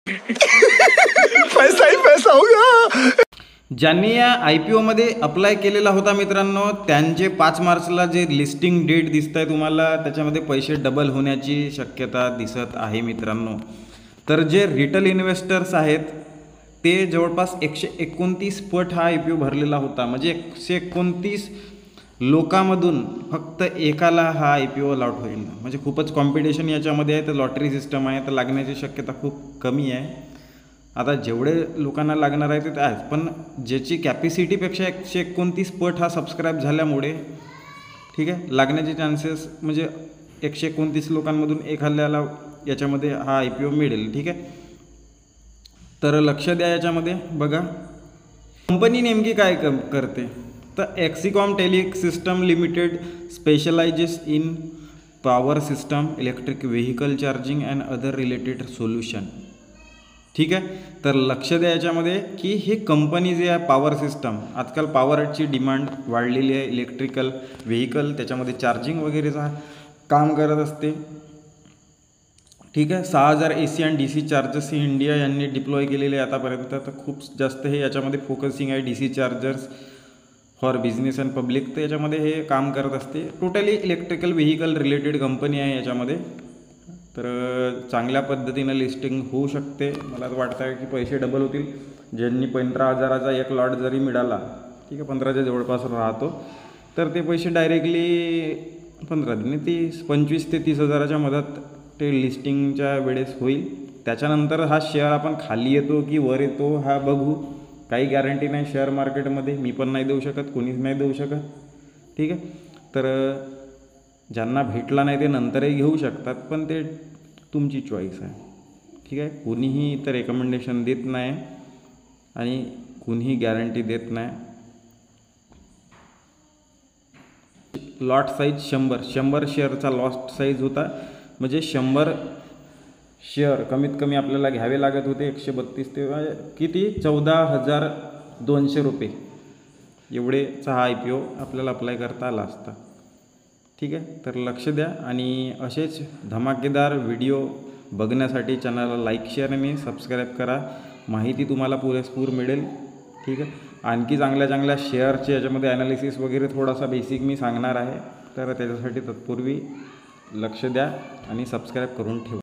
पैसा ही पैसा होगा। ज्यांनी या IPOमध्ये अप्लाय केलेला होता मित्रांनो, त्यांचे 5 मार्चला जे लिस्टिंग डेट दिसत आहे तुम्हाला, त्याच्यामध्ये पैसे डबल होण्याची शक्यता दिसत आहे मित्रांनो. तर जे रिटेल इन्व्हेस्टर्स आहेत ते जवळपास 129 पट हा IPO भरलेला होता. म्हणजे 129 लोकांमधून फक्त एकाला हा IPO अलॉट होईल. म्हणजे खूपच कॉम्पिटिशन याच्यामध्ये आहे. तर लॉटरी सिस्टम आहे, तर लागण्याची शक्यता खूप कमी आहे. आता जेवढे लोकांना लागणार आहे ते आहेच, पण ज्याची कॅपॅसिटीपेक्षा 129 पट हा सबस्क्राईब झाल्यामुळे ठीक आहे लागण्याचे चान्सेस म्हणजे 129 लोकांमधून एखाद्याला याच्यामध्ये हा IPO मिळेल. ठीक आहे, तर लक्ष द्या याच्यामध्ये. बघा कंपनी नेमकी काय करते, तर Exicom Telesystems Limited specializes in power system, electric vehicle charging and other related solution. ठीक आहे, तर लक्ष द्या याच्यामध्ये की ही कंपनी जी आहे पॉवर सिस्टम, आजकाल पॉवरची डिमांड वाढलेली आहे. इलेक्ट्रिकल व्हेकल त्याच्यामध्ये चार्जिंग वगैरेचा काम करत असते. ठीक आहे, 6000 AC आणि DC चार्जर्स ही इंडिया यांनी डिप्लॉय केलेले आहे आतापर्यंत. तर खूप जास्त हे याच्यामध्ये फोकसिंग आहे DC chargers for business and public. तर याच्यामध्ये हे काम करत असते. Totally electrical vehicle related company आहे याच्यामध्ये. तर चांगल्या पद्धतीनं लिस्टिंग होऊ शकते. मला वाटतं आहे की पैसे डबल होतील. ज्यांनी 15,000चा एक लॉट जरी मिळाला, ठीक आहे 15च्या जवळपास राहतो, तर ते पैसे डायरेक्टली 25 ते 30 हजाराच्या मधात ते लिस्टिंगच्या वेळेस होईल. त्याच्यानंतर हा शेअर आपण खाली येतो की वर येतो हा बघू. काही गॅरंटी नाही शेअर मार्केटमध्ये, मी पण नाही देऊ शकत, कोणीच नाही देऊ शकत. ठीक आहे, तर ज्यांना भेटला नाही ते नंतरही घेऊ शकतात, पण ते तुमची चॉईस आहे. ठीक आहे, कोणीही इथं रेकमेंडेशन देत नाही आणि कोणीही गॅरंटी देत नाही. लॉट साईज 100 शेअरचा लॉट साईज होता. म्हणजे 100 शेअर कमीत कमी आपल्याला घ्यावे लागत होते. 132 ते किती 14,200 रुपये एवढेचा हा IPO आपल्याला अप्लाय करता आला असता. ठीक आहे, तर लक्ष द्या आणि असेच धमाकेदार व्हिडिओ बघण्यासाठी चॅनलला लाईक शेअर आणि सबस्क्राईब करा. माहिती तुम्हाला पुरेपूर मिळेल. ठीक आहे, आणखी चांगल्या शेअरचे याच्यामध्ये ॲनालिसिस वगैरे थोडासा बेसिक मी सांगणार आहे. तर त्याच्यासाठी तत्पूर्वी लक्ष द्या आणि सबस्क्राईब करून ठेवा.